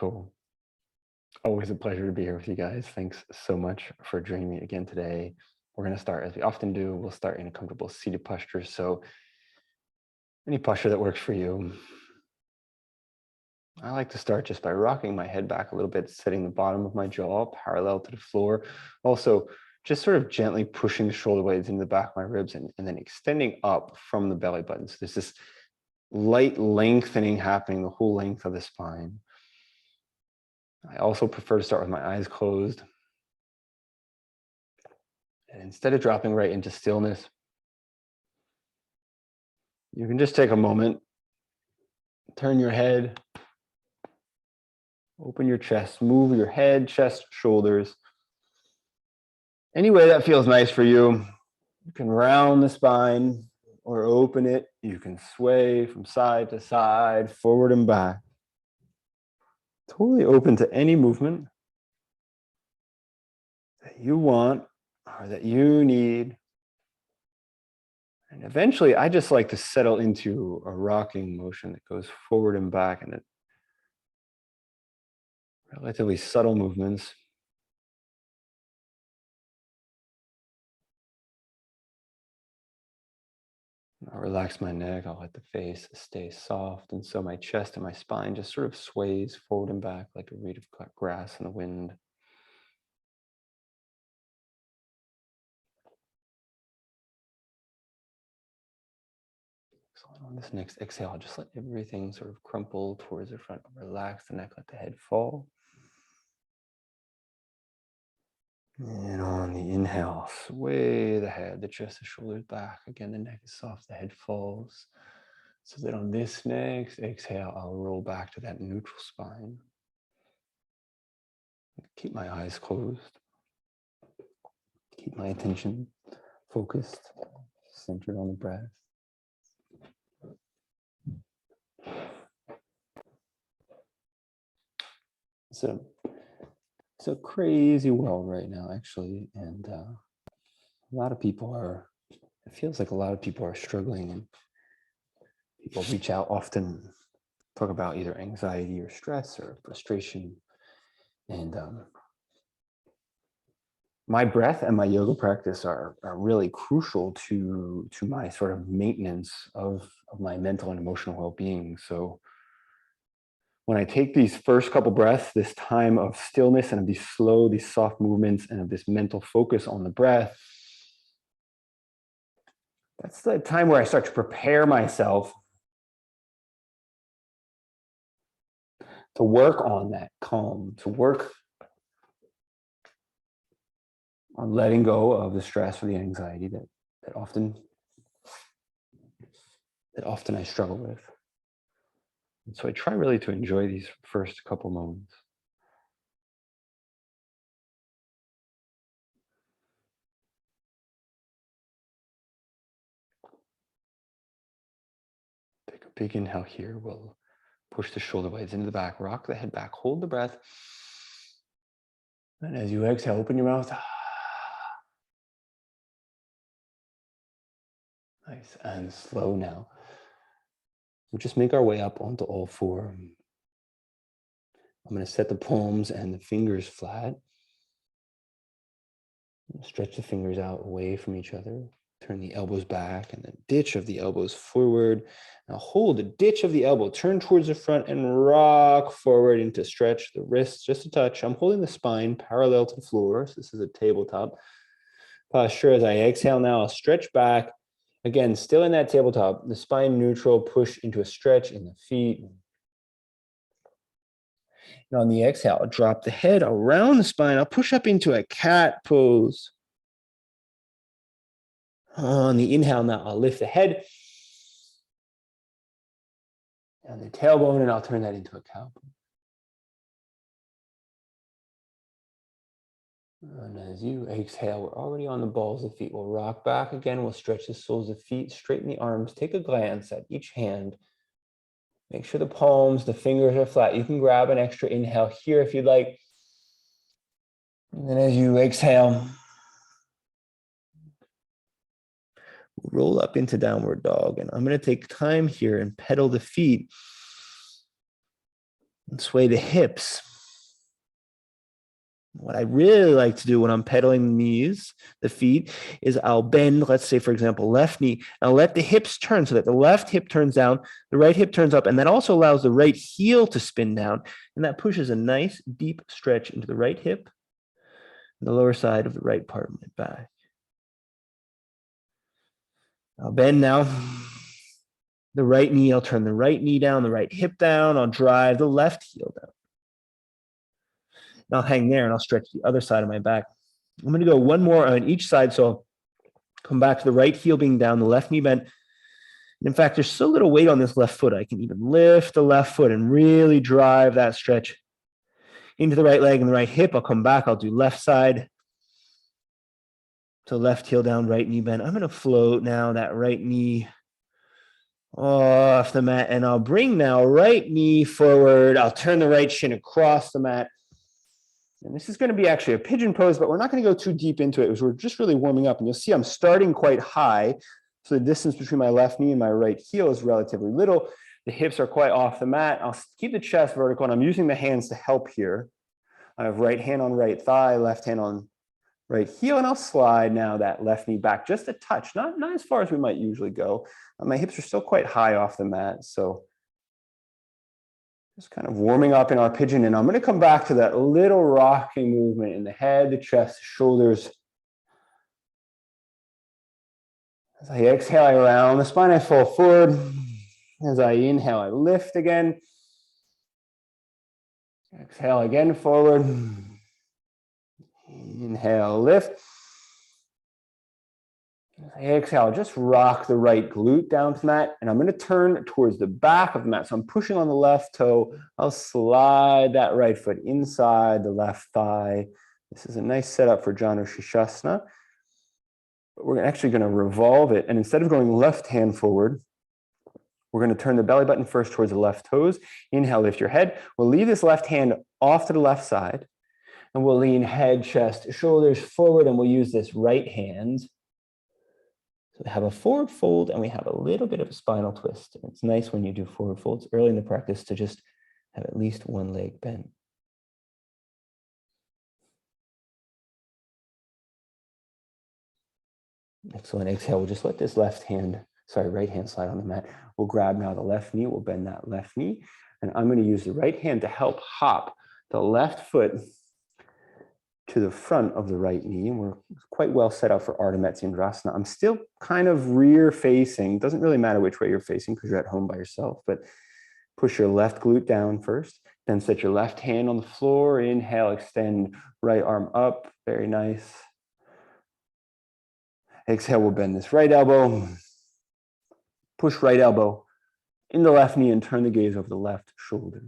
Cool. Always a pleasure to be here with you guys. Thanks so much for joining me again today. We're going to start as we often do. We'll start in a comfortable seated posture. So, any posture that works for you. I like to start just by rocking my head back a little bit, setting the bottom of my jaw parallel to the floor. Also, just sort of gently pushing the shoulder blades into the back of my ribs and then extending up from the belly button. So, there's this light lengthening happening the whole length of the spine. I also prefer to start with my eyes closed. And instead of dropping right into stillness, you can just take a moment, turn your head, open your chest, move your head, chest, shoulders. Any way that feels nice for you. You can round the spine or open it. You can sway from side to side, forward and back. Totally open to any movement that you want or that you need. And eventually, I just like to settle into a rocking motion that goes forward and back and relatively subtle movements. I'll relax my neck. I'll let the face stay soft. And so my chest and my spine just sort of sways forward and back like a reed of grass in the wind. So on this next exhale, just let everything sort of crumple towards the front. Relax the neck, let the head fall. And on the inhale, sway the head, the chest, the shoulders back. Again, the neck is soft, the head falls. So that on this next exhale, I'll roll back to that neutral spine. Keep my eyes closed. Keep my attention focused, centered on the breath. It's a crazy world right now, actually, and a lot of people are. It feels like a lot of people are struggling, and people reach out often, talk about either anxiety or stress or frustration, and my breath and my yoga practice are really crucial to my sort of maintenance of my mental and emotional well-being. So when I take these first couple breaths, this time of stillness and of these slow, these soft movements and of this mental focus on the breath, that's the time where I start to prepare myself to work on that calm, to work on letting go of the stress or the anxiety that often I struggle with. And so I try really to enjoy these first couple moments. Take a big inhale here. We'll push the shoulder blades into the back, rock the head back, hold the breath. And as you exhale, open your mouth. Nice and slow now. We'll just make our way up onto all four. I'm going to set the palms and the fingers flat. Stretch the fingers out away from each other. Turn the elbows back and the ditch of the elbows forward. Now hold the ditch of the elbow, turn towards the front and rock forward into stretch the wrists just a touch. I'm holding the spine parallel to the floor. So this is a tabletop posture. As I exhale now, I'll stretch back. Again, still in that tabletop, the spine neutral, push into a stretch in the feet. And on the exhale, I'll drop the head around the spine. I'll push up into a cat pose. On the inhale now, I'll lift the head and the tailbone, and I'll turn that into a cow pose. And as you exhale, we're already on the balls of the feet. We'll rock back again. We'll stretch the soles of the feet, straighten the arms. Take a glance at each hand. Make sure the palms, the fingers are flat. You can grab an extra inhale here if you'd like. And then as you exhale, roll up into downward dog. And I'm going to take time here and pedal the feet. And sway the hips. What I really like to do when I'm pedaling the knees, the feet, is I'll bend, let's say, for example, left knee. I'll let the hips turn so that the left hip turns down, the right hip turns up, and that also allows the right heel to spin down. And that pushes a nice deep stretch into the right hip and the lower side of the right part of my back. I'll bend now. The right knee, I'll turn the right knee down, the right hip down. I'll drive the left heel down. And I'll hang there and I'll stretch the other side of my back. I'm going to go one more on each side. So I'll come back to the right heel being down, the left knee bent. In fact, there's so little weight on this left foot, I can even lift the left foot and really drive that stretch into the right leg and the right hip. I'll come back. I'll do left side. So left heel down, right knee bent. I'm going to float now that right knee off the mat, and I'll bring now right knee forward. I'll turn the right shin across the mat. And this is going to be actually a pigeon pose, but we're not going to go too deep into it because we're just really warming up. And you'll see I'm starting quite high. So the distance between my left knee and my right heel is relatively little. The hips are quite off the mat. I'll keep the chest vertical, and I'm using the hands to help here. I have right hand on right thigh, left hand on right heel, and I'll slide now that left knee back just a touch, not as far as we might usually go. My hips are still quite high off the mat, so just kind of warming up in our pigeon, and I'm going to come back to that little rocking movement in the head, the chest, the shoulders. As I exhale, I round the spine, I fall forward. As I inhale, I lift again. Exhale again, forward. Inhale, lift. Exhale, just rock the right glute down to the mat, and I'm going to turn towards the back of the mat. So I'm pushing on the left toe. I'll slide that right foot inside the left thigh. This is a nice setup for Janu Shirshasana. But we're actually going to revolve it, and instead of going left hand forward, we're going to turn the belly button first towards the left toes. Inhale, lift your head. We'll leave this left hand off to the left side, and we'll lean head, chest, shoulders forward, and we'll use this right hand. So we have a forward fold and we have a little bit of a spinal twist. And it's nice when you do forward folds early in the practice to just have at least one leg bent. Excellent. Exhale. We'll just let this right hand slide on the mat. We'll grab now the left knee. We'll bend that left knee. And I'm going to use the right hand to help hop the left foot to the front of the right knee, and we're quite well set up for Ardha Matsyendrasana. I'm still kind of rear facing. Doesn't really matter which way you're facing because you're at home by yourself, but push your left glute down first, then set your left hand on the floor. Inhale, extend right arm up. Very nice. Exhale, we'll bend this right elbow. Push right elbow in the left knee and turn the gaze over the left shoulder.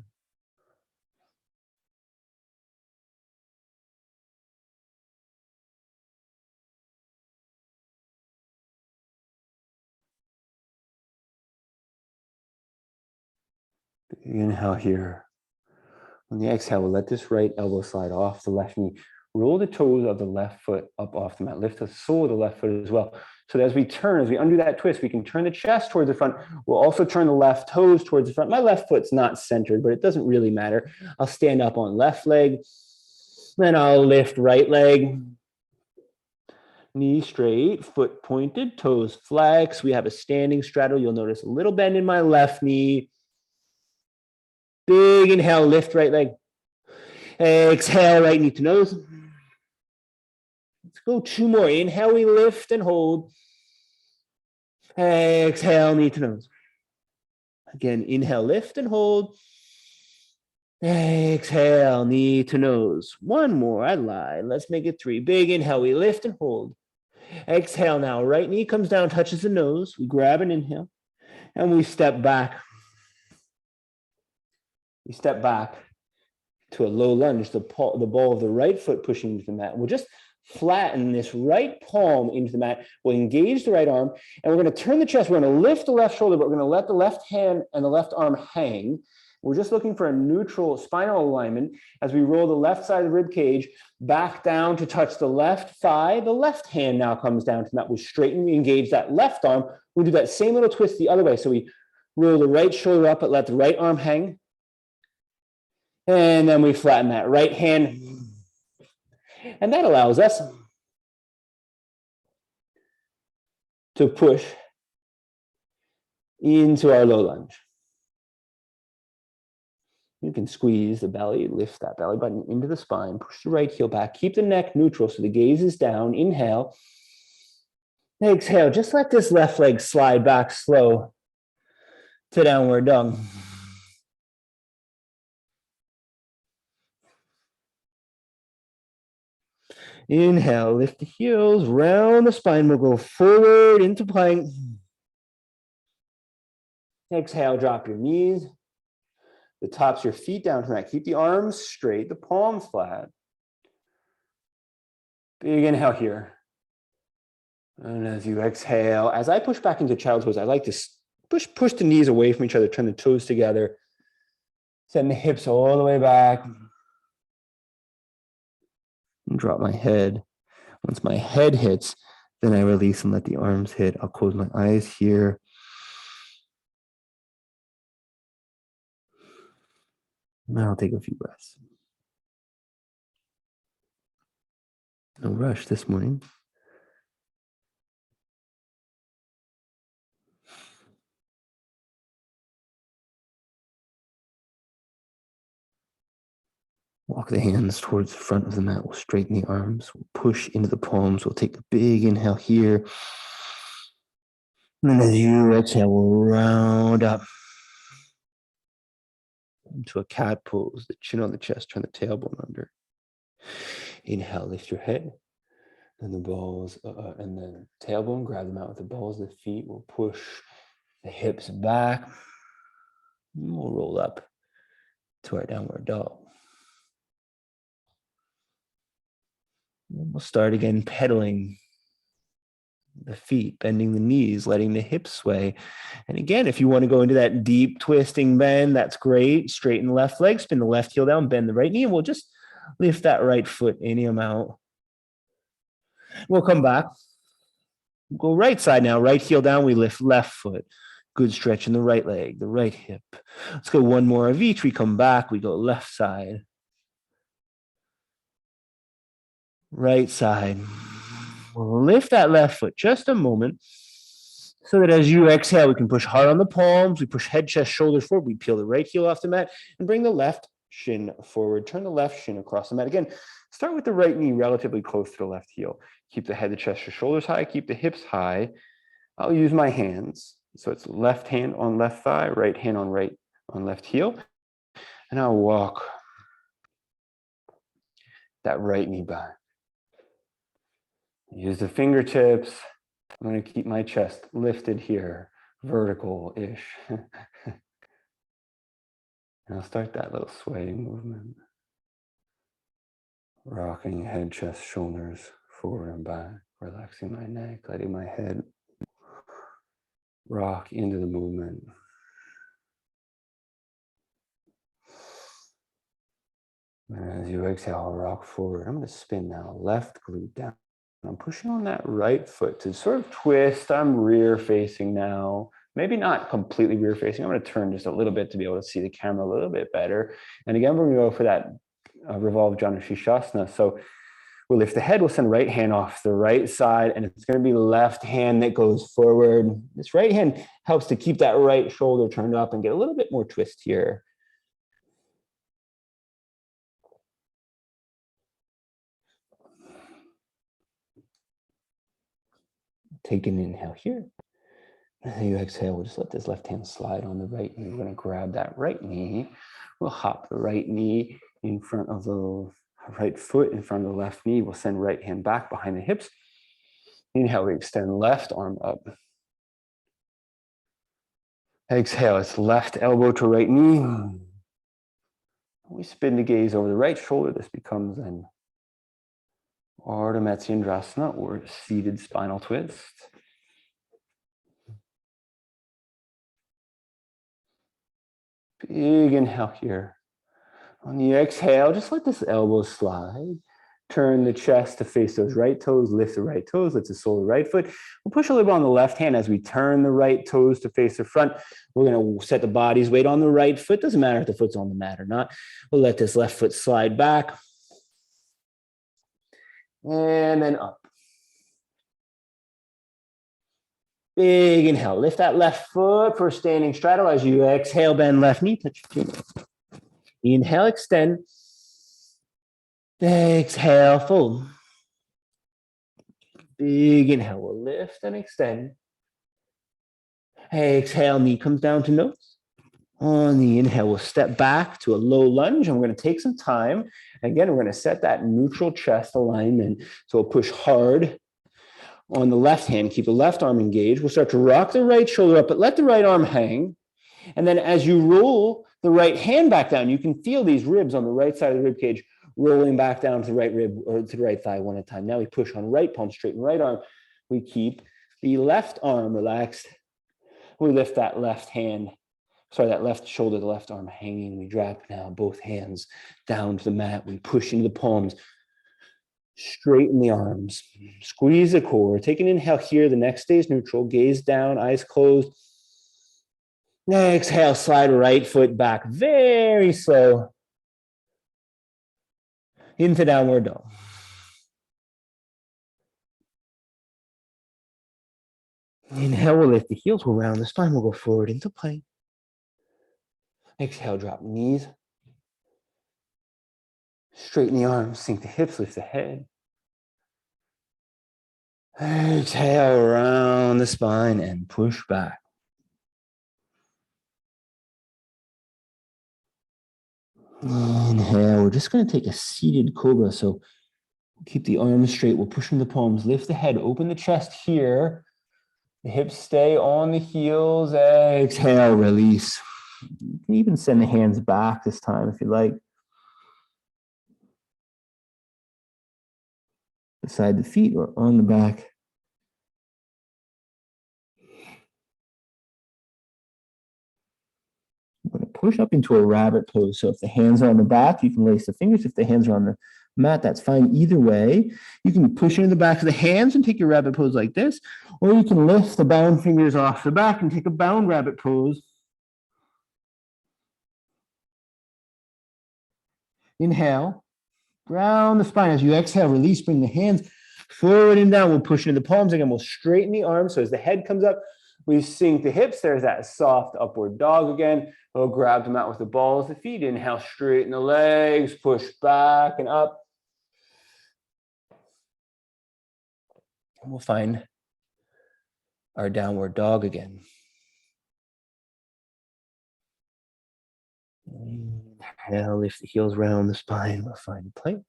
Inhale here. On the exhale, we'll let this right elbow slide off the left knee. Roll the toes of the left foot up off the mat. Lift the sole of the left foot as well. So that as we undo that twist, we can turn the chest towards the front. We'll also turn the left toes towards the front. My left foot's not centered, but it doesn't really matter. I'll stand up on left leg. Then I'll lift right leg. Knee straight, foot pointed, toes flex. We have a standing straddle. You'll notice a little bend in my left knee. Big inhale, lift right leg. Exhale, right knee to nose. Let's go two more. Inhale, we lift and hold. Exhale, knee to nose. Again, inhale, lift and hold. Exhale, knee to nose. One more, I lied. Let's make it three. Big inhale, we lift and hold. Exhale now, right knee comes down, touches the nose. We grab an inhale, and we step back. We step back to a low lunge, the ball of the right foot pushing into the mat. We'll just flatten this right palm into the mat. We'll engage the right arm, and we're going to turn the chest. We're going to lift the left shoulder, but we're going to let the left hand and the left arm hang. We're just looking for a neutral spinal alignment as we roll the left side of the rib cage back down to touch the left thigh. The left hand now comes down to the mat. We straighten, we engage that left arm. We'll do that same little twist the other way. So we roll the right shoulder up, but let the right arm hang. And then we flatten that right hand. And that allows us to push into our low lunge. You can squeeze the belly, lift that belly button into the spine, push the right heel back, keep the neck neutral so the gaze is down. Inhale. Exhale, just let this left leg slide back slow to downward dog. Inhale, lift the heels, round the spine. We'll go forward into plank. Exhale, drop your knees. The tops of your feet down to that. Keep the arms straight, the palms flat. Big inhale here. And as you exhale, as I push back into child's pose, I like to push the knees away from each other, turn the toes together. Send the hips all the way back. And drop my head. Once my head hits, then I release and let the arms hit. I'll close my eyes here. And I'll take a few breaths. No rush this morning. Walk the hands towards the front of the mat. We'll straighten the arms. We'll push into the palms. We'll take a big inhale here. And then as you exhale, we'll round up into a cat pose. The chin on the chest, turn the tailbone under. Inhale, lift your head. And the balls, and the tailbone, grab them out with the balls of the feet. We'll push the hips back. And we'll roll up to our downward dog. And we'll start again pedaling the feet, bending the knees, letting the hips sway. And again, if you want to go into that deep twisting bend, that's great. Straighten the left leg, spin the left heel down, bend the right knee, and we'll just lift that right foot any amount. We'll come back. We'll go right side now, right heel down, we lift left foot. Good stretch in the right leg, the right hip. Let's go one more of each. We come back, we go left side. Right side. We'll lift that left foot just a moment so that as you exhale, we can push hard on the palms. We push head, chest, shoulders forward. We peel the right heel off the mat and bring the left shin forward. Turn the left shin across the mat. Again, start with the right knee relatively close to the left heel. Keep the head, the chest, your shoulders high. Keep the hips high. I'll use my hands. So it's left hand on left thigh, right hand on left heel. And I'll walk that right knee back. Use the fingertips. I'm going to keep my chest lifted here, vertical-ish. And I'll start that little swaying movement. Rocking head, chest, shoulders forward and back, relaxing my neck, letting my head rock into the movement. And as you exhale, rock forward. I'm going to spin now, left glute down. I'm pushing on that right foot to sort of twist. I'm rear facing now. Maybe not completely rear facing. I'm going to turn just a little bit to be able to see the camera a little bit better. And again, we're going to go for that revolved Janu Shirshasana. So we'll lift the head. We'll send right hand off the right side. And it's going to be left hand that goes forward. This right hand helps to keep that right shoulder turned up and get a little bit more twist here. Take an inhale here. As you exhale, we'll just let this left hand slide on the right knee. We're going to grab that right knee. We'll hop the right knee in front of the right foot in front of the left knee. We'll send right hand back behind the hips. Inhale, we extend left arm up. Exhale, it's left elbow to right knee. We spin the gaze over the right shoulder. This becomes an Ardha Matsyendrasana or seated spinal twist. Big inhale here. On the exhale, just let this elbow slide. Turn the chest to face those right toes, lift the right toes, lift the sole of the right foot. We'll push a little bit on the left hand as we turn the right toes to face the front. We're going to set the body's weight on the right foot. Doesn't matter if the foot's on the mat or not. We'll let this left foot slide back. And then up. Big inhale. Lift that left foot for standing straddle. As you exhale, bend left knee, touch your chin. Inhale, extend. Exhale, fold. Big inhale. We'll lift and extend. Exhale, knee comes down to nose. On the inhale, we'll step back to a low lunge, and we're going to take some time. Again, we're going to set that neutral chest alignment. So we'll push hard on the left hand, keep the left arm engaged. We'll start to rock the right shoulder up, but let the right arm hang. And then as you roll the right hand back down, you can feel these ribs on the right side of the rib cage rolling back down to the right rib or to the right thigh one at a time. Now we push on right palm, straighten right arm. We keep the left arm relaxed. We lift that left hand, that left shoulder, the left arm hanging. We drop now both hands down to the mat. We push into the palms. Straighten the arms, squeeze the core. Take an inhale here. The next stays neutral. Gaze down, eyes closed. Exhale, slide right foot back. Very slow. Into downward dog. Inhale, we'll lift the heels. We'll round the spine. We'll go forward into plank. Exhale, drop knees. Straighten the arms, sink the hips, lift the head. Exhale, around the spine and push back. Inhale, we're just going to take a seated cobra. So keep the arms straight. We'll push from the palms, lift the head, open the chest here. The hips stay on the heels. Exhale, release. You can even send the hands back this time if you like. Beside the feet or on the back. I'm going to push up into a rabbit pose. So if the hands are on the back, you can lace the fingers. If the hands are on the mat, that's fine. Either way, you can push into the back of the hands and take your rabbit pose like this, or you can lift the bound fingers off the back and take a bound rabbit pose. Inhale, round the spine. As you exhale, release, bring the hands forward and down. We'll push into the palms again. We'll straighten the arms. So as the head comes up, we sink the hips. There's that soft upward dog again. We'll grab the mat with the balls of the feet. Inhale, straighten the legs, push back and up. And we'll find our downward dog again. Inhale, lift the heels round the spine. We'll find plank.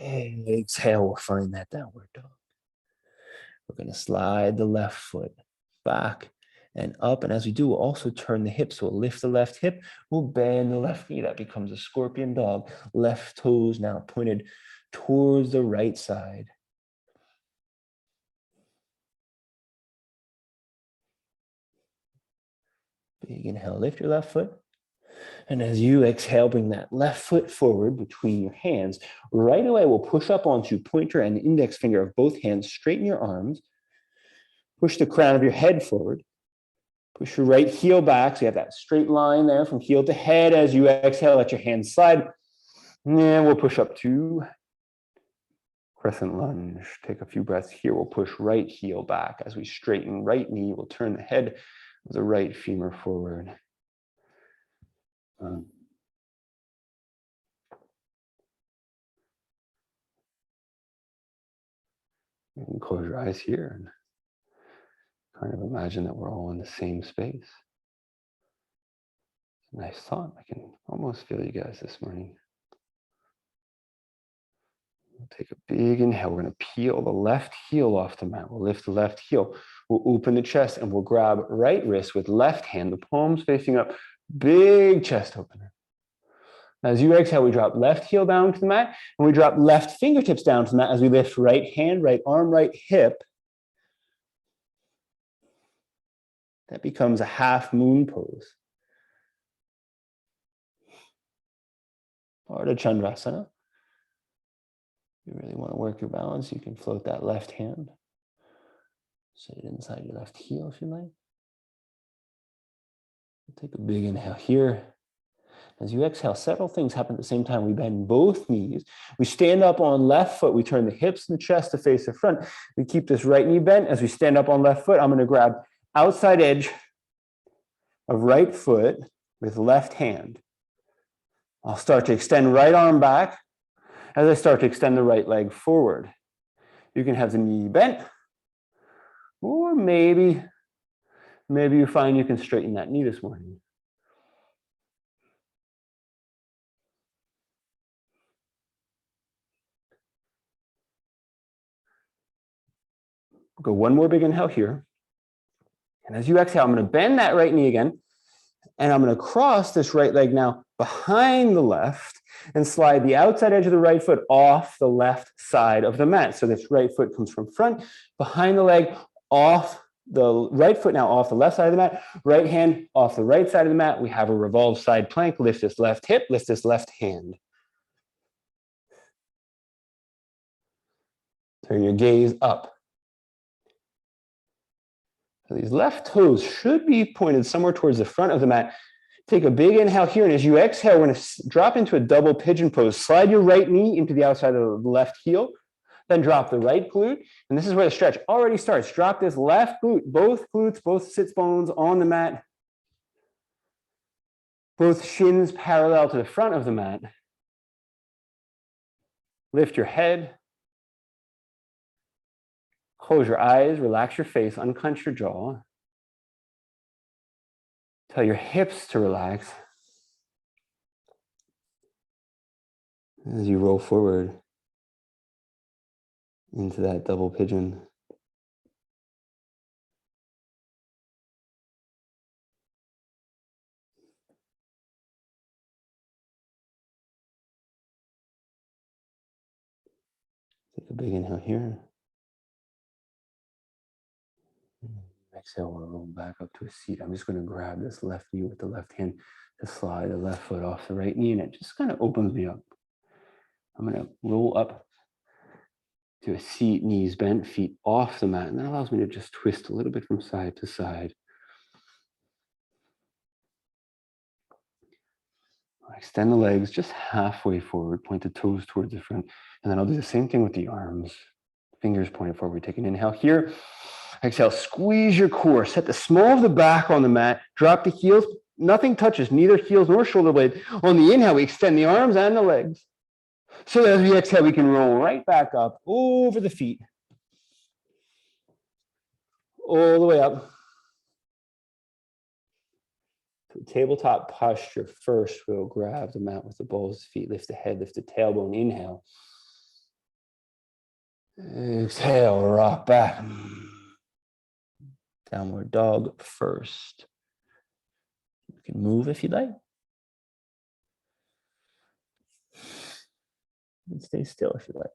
Exhale, we'll find that downward dog. We're going to slide the left foot back and up. And as we do, we'll also turn the hips. So we'll lift the left hip. We'll bend the left knee. That becomes a scorpion dog. Left toes now pointed towards the right side. Big inhale, lift your left foot. And as you exhale, bring that left foot forward between your hands. Right away, we'll push up onto pointer and index finger of both hands. Straighten your arms. Push the crown of your head forward. Push your right heel back. So you have that straight line there from heel to head. As you exhale, let your hands slide. And we'll push up to crescent lunge. Take a few breaths here. We'll push right heel back. As we straighten right knee, we'll turn the head of the right femur forward. You can close your eyes here and kind of imagine that we're all in the same space. Nice thought. I can almost feel you guys this morning. We'll take a big inhale. We're going to peel the left heel off the mat. We'll lift the left heel. We'll open the chest and we'll grab right wrist with left hand, the palms facing up. Big chest opener. As you exhale, we drop left heel down to the mat and we drop left fingertips down to the mat as we lift right hand, right arm, right hip. That becomes a half moon pose. Ardha Chandrasana. If you really want to work your balance, you can float that left hand. Set it inside your left heel if you like. Take a big inhale here. As you exhale, several things happen at the same time. We bend both knees. We stand up on left foot. We turn the hips and chest to face the front. We keep this right knee bent. As we stand up on left foot, I'm going to grab outside edge of right foot with left hand. I'll start to extend right arm back as I start to extend the right leg forward. You can have the knee bent, or maybe you find you can straighten that knee this morning. Go one more big inhale here. And as you exhale, I'm going to bend that right knee again. And I'm going to cross this right leg now behind the left and slide the outside edge of the right foot off the left side of the mat. So this right foot comes from front, behind the leg, off the right foot now off the left side of the mat, right hand off the right side of the mat. We have a revolved side plank. Lift this left hip, lift this left hand. Turn your gaze up. So these left toes should be pointed somewhere towards the front of the mat. Take a big inhale here, and as you exhale, we're going to drop into a double pigeon pose. Slide your right knee into the outside of the left heel, then drop the right glute. And this is where the stretch already starts. Drop this left glute, both glutes, both sits bones on the mat. Both shins parallel to the front of the mat. Lift your head. Close your eyes, relax your face, unclench your jaw. Tell your hips to relax. As you roll forward into that double pigeon. Take a big inhale here. Exhale, we'll roll back up to a seat. I'm just going to grab this left knee with the left hand to slide the left foot off the right knee, and it just kind of opens me up. I'm going to roll up to a seat, knees bent, feet off the mat, and that allows me to just twist a little bit from side to side. Extend the legs just halfway forward, point the toes towards the front, and then I'll do the same thing with the arms. Fingers pointed forward. Take an inhale here. Exhale, squeeze your core. Set the small of the back on the mat. Drop the heels. Nothing touches, neither heels nor shoulder blade. On the inhale, we extend the arms and the legs. So as we exhale, we can roll right back up over the feet. All the way up. Tabletop posture first. We'll grab the mat with the balls of the feet. Lift the head, lift the tailbone. Inhale. Exhale, rock back. Downward dog first. You can move if you'd like. And stay still if you'd like.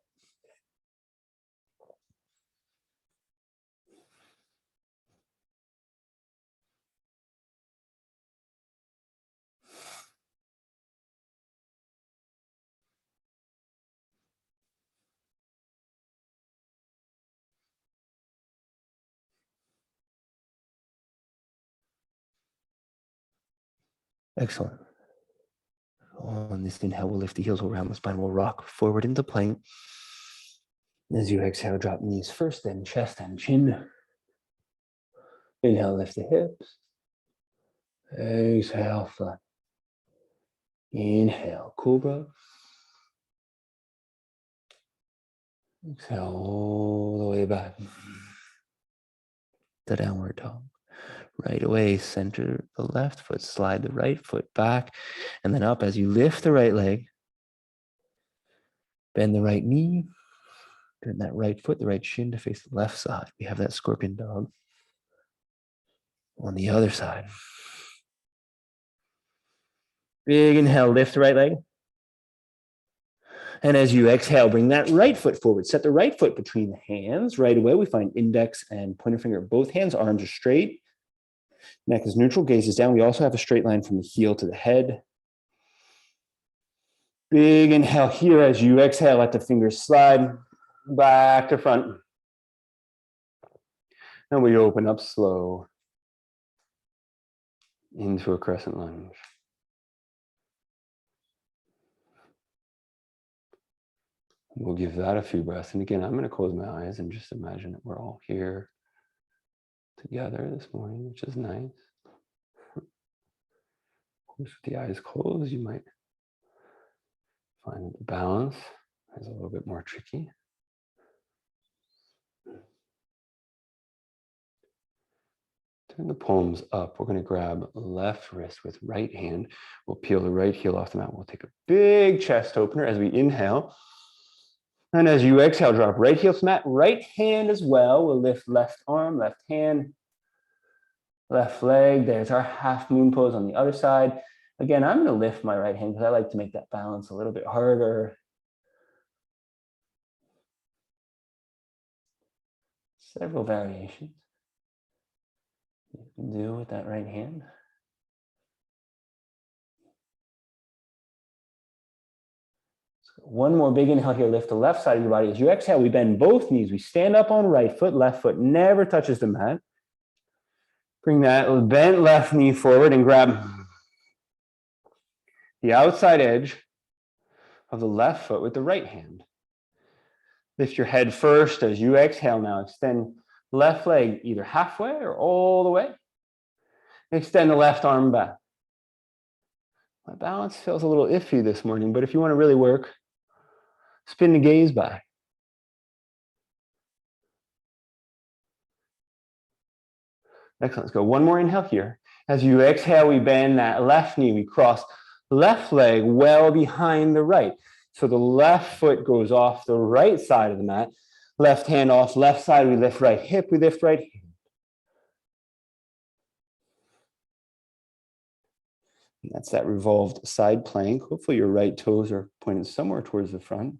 Excellent. On this inhale, we'll lift the heels around the spine. We'll rock forward into plank. As you exhale, drop knees first, then chest and chin. Inhale, lift the hips. Exhale, flat. Inhale, cobra. Exhale all the way back. The downward dog. Right away, center the left foot, slide the right foot back, and then up as you lift the right leg. Bend the right knee. Turn that right foot, the right shin to face the left side. We have that scorpion dog. On the other side. Big inhale, lift the right leg. And as you exhale, bring that right foot forward. Set the right foot between the hands. Right away, we find index and pointer finger of both hands. Arms are straight. Neck is neutral, gaze is down. We also have a straight line from the heel to the head. Big inhale here as you exhale, let the fingers slide back to front. And we open up slow into a crescent lunge. We'll give that a few breaths. And again, I'm going to close my eyes and just imagine that we're all here together this morning, which is nice. With the eyes closed, you might find that the balance is a little bit more tricky. Turn the palms up. We're going to grab left wrist with right hand. We'll peel the right heel off the mat. We'll take a big chest opener as we inhale. And as you exhale, drop right heel to mat, right hand as well. We'll lift left arm, left hand, left leg. There's our half moon pose on the other side. Again, I'm going to lift my right hand because I like to make that balance a little bit harder. Several variations you can do with that right hand. So one more big inhale here. Lift the left side of your body. As you exhale, we bend both knees. We stand up on right foot. Left foot never touches the mat. Bring that bent left knee forward and grab the outside edge of the left foot with the right hand. Lift your head first as you exhale now. Extend left leg either halfway or all the way. Extend the left arm back. My balance feels a little iffy this morning, but if you want to really work, spin the gaze back. Excellent. Let's go. One more inhale here. As you exhale, we bend that left knee. We cross left leg well behind the right. So the left foot goes off the right side of the mat. Left hand off left side. We lift right hip. We lift right hand. And that's that revolved side plank. Hopefully your right toes are pointed somewhere towards the front.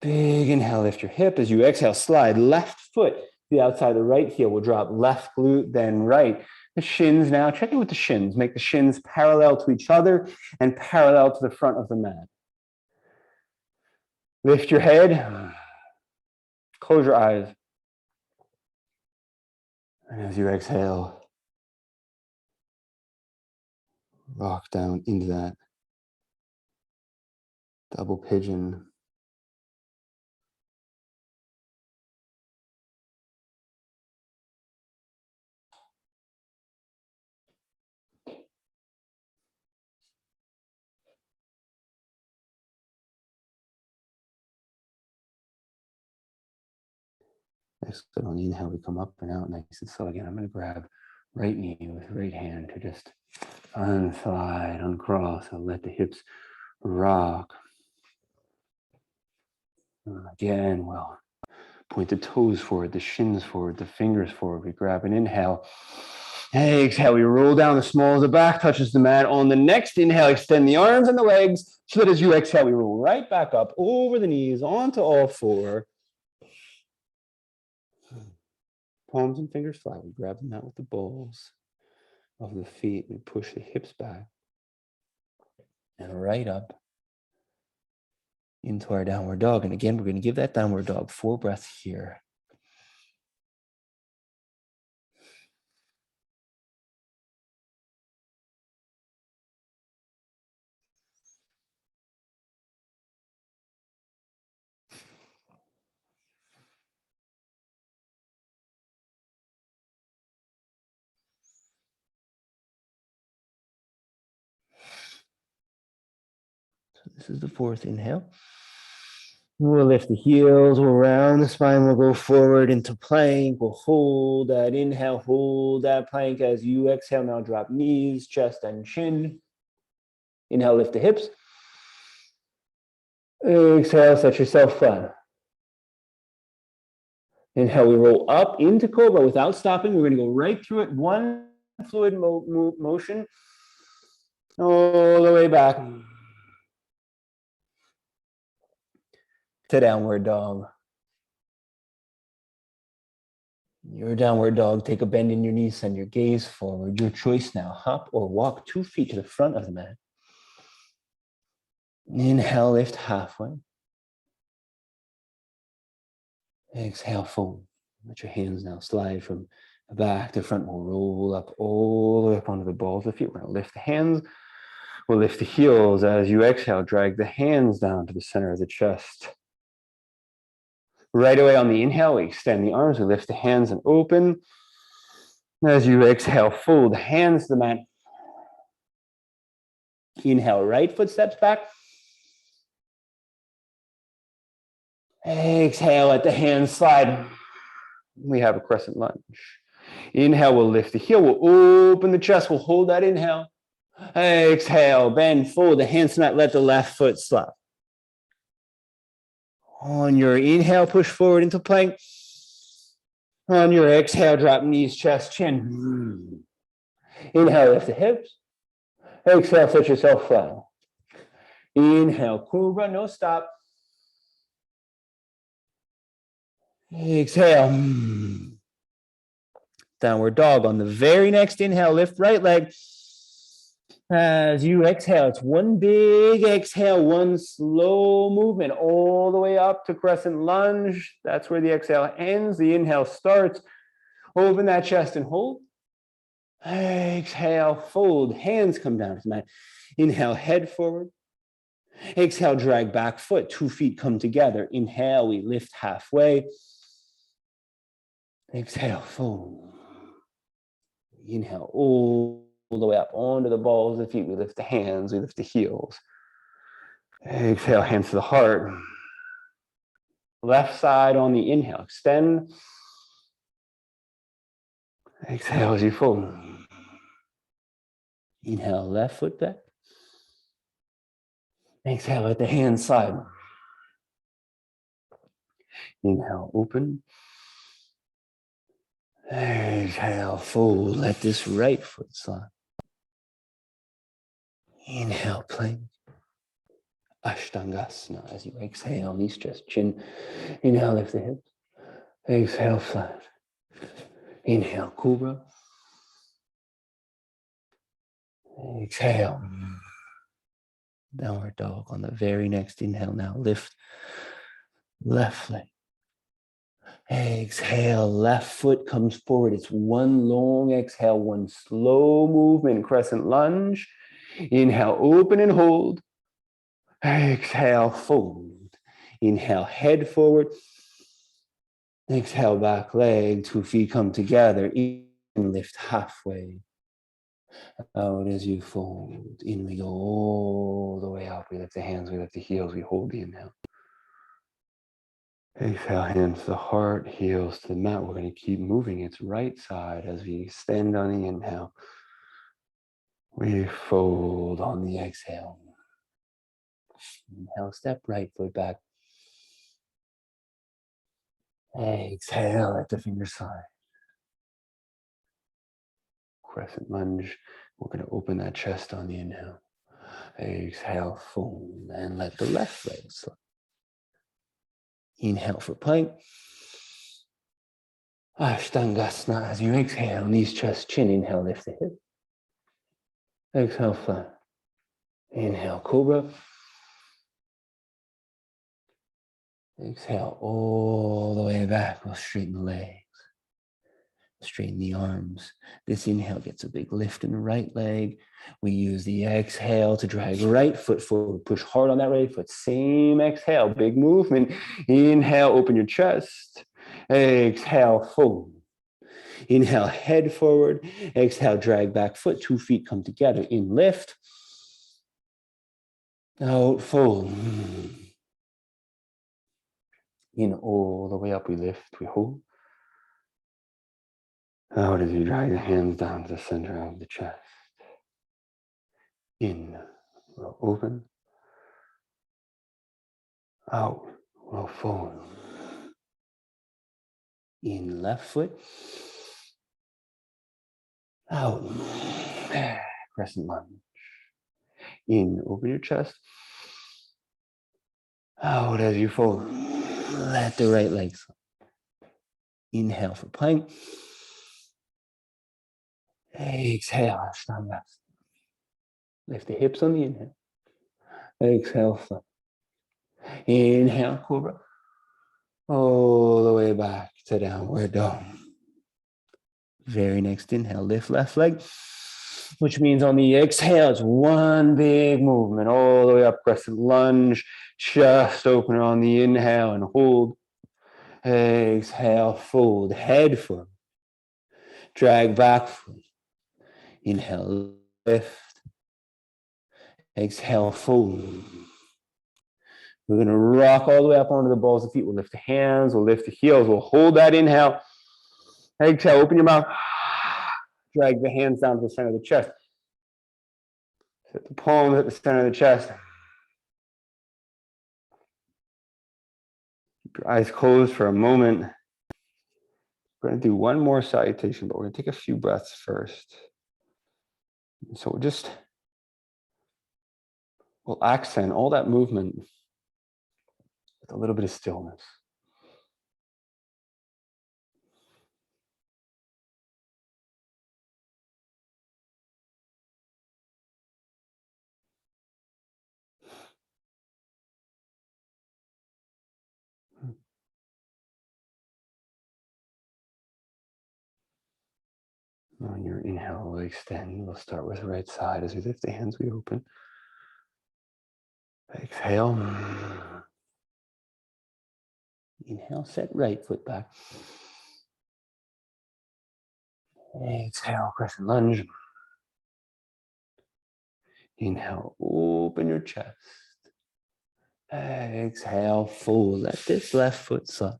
Big inhale, lift your hip. As you exhale, slide left foot. The outside of the right heel will drop left glute, then right. The shins now, check in with the shins. Make the shins parallel to each other and parallel to the front of the mat. Lift your head. Close your eyes. And as you exhale, rock down into that double pigeon. Excellent. On the inhale, we come up and out nice and slow. Again, I'm going to grab right knee with right hand to just unslide, uncross. I'll let the hips rock. Again, well, point the toes forward, the shins forward, the fingers forward. We grab an inhale. Exhale, we roll down the small of the back, touches the mat. On the next inhale, extend the arms and the legs so that as you exhale, we roll right back up over the knees onto all four. Palms and fingers flat. We grab them out with the balls of the feet. We push the hips back and right up into our downward dog. And again, we're going to give that downward dog 4 breaths here. This is the 4th inhale. We'll lift the heels, we'll round the spine, we'll go forward into plank. We'll hold that inhale, hold that plank. As you exhale, now drop knees, chest, and chin. Inhale, lift the hips. Exhale, set yourself flat. Inhale, we roll up into cobra without stopping. We're going to go right through it. One fluid motion all the way back to downward dog. Your downward dog, take a bend in your knees, send your gaze forward. Your choice now, hop or walk 2 feet to the front of the mat. Inhale, lift halfway. Exhale, fold. Let your hands now slide from the back to front. We'll roll up all the way up onto the balls of the feet. We're going to lift the hands. We'll lift the heels. As you exhale, drag the hands down to the center of the chest. Right away on the inhale, we extend the arms. We lift the hands and open. As you exhale, fold the hands to the mat. Inhale, right foot steps back. Exhale, let the hands slide. We have a crescent lunge. Inhale, we'll lift the heel. We'll open the chest. We'll hold that inhale. Exhale, bend, fold the hands to the mat. Let the left foot slide. On your inhale, push forward into plank. On your exhale, drop knees, chest, chin. Inhale, lift the hips. Exhale, set yourself flat. Inhale, cobra, no stop. Exhale. Downward dog. On the very next inhale, lift right leg. As you exhale, it's one big exhale, one slow movement all the way up to crescent lunge. That's where the exhale ends. The inhale starts. Open that chest and hold. Exhale, fold. Hands come down to the mat. Inhale, head forward. Exhale, drag back foot. 2 feet come together. Inhale, we lift halfway. Exhale, fold. Inhale, all the way up onto the balls of the feet. We lift the hands, we lift the heels. Exhale, hands to the heart. Left side on the inhale, extend. Exhale as you fold. Inhale, left foot back. Exhale, let the hands slide. Inhale, open. Exhale, fold. Let this right foot slide. Inhale, plank. Ashtangasana. As you exhale, knees, chest, chin. Inhale, lift the hips. Exhale, flat. Inhale, cobra. Exhale. Downward dog. On the very next inhale, now lift left leg. Exhale, left foot comes forward. It's one long exhale, one slow movement, crescent lunge. Inhale, open and hold. Exhale, fold. Inhale, head forward. Exhale, back leg. 2 feet come together. In, lift halfway. Out as you fold. In we go all the way up. We lift the hands, we lift the heels, we hold the inhale. Exhale, hands to the heart, heels to the mat. We're going to keep moving. It's right side as we extend on the inhale. We fold on the exhale. Inhale, step right foot back. Exhale, at the finger side. Crescent lunge. We're going to open that chest on the inhale. Exhale, fold, and let the left leg slide. Inhale for plank. Ashtangasana. As you exhale, knees, chest, chin. Inhale, lift the hip. Exhale, flat. Inhale, cobra. Exhale, all the way back. We'll straighten the legs. Straighten the arms. This inhale gets a big lift in the right leg. We use the exhale to drag right foot forward. Push hard on that right foot. Same exhale, big movement. Inhale, open your chest. Exhale, fold. Inhale, head forward. Exhale, drag back foot. 2 feet come together. In, lift. Out, fold. In, all the way up, we lift, we hold. Out as you drag the hands down to the center of the chest. In, we'll open. Out, we'll fold. In, left foot. Out. Crescent lunge. In, open your chest. Out as you fold. Let the right leg slide. Inhale for plank. Exhale, Ashtanga. Lift the hips on the inhale. Exhale, flat. Inhale, cobra. All the way back to downward dog. Very next inhale, lift left leg, which means on the exhale, it's one big movement all the way up, crescent lunge, chest opener on the inhale and hold. Exhale, fold, head forward, drag back, inhale, lift, exhale, fold. We're going to rock all the way up onto the balls of feet. We'll lift the hands, we'll lift the heels, we'll hold that inhale. Exhale, open your mouth. Drag the hands down to the center of the chest. Set the palms at the center of the chest. Keep your eyes closed for a moment. We're going to do one more salutation, but we're going to take a few breaths first. So we'll accent all that movement with a little bit of stillness. On your inhale, we'll extend. We'll start with the right side. As we lift the hands, we open. Exhale. Inhale, set right foot back. Exhale, crescent lunge. Inhale, open your chest. Exhale, fold. Let this left foot slide.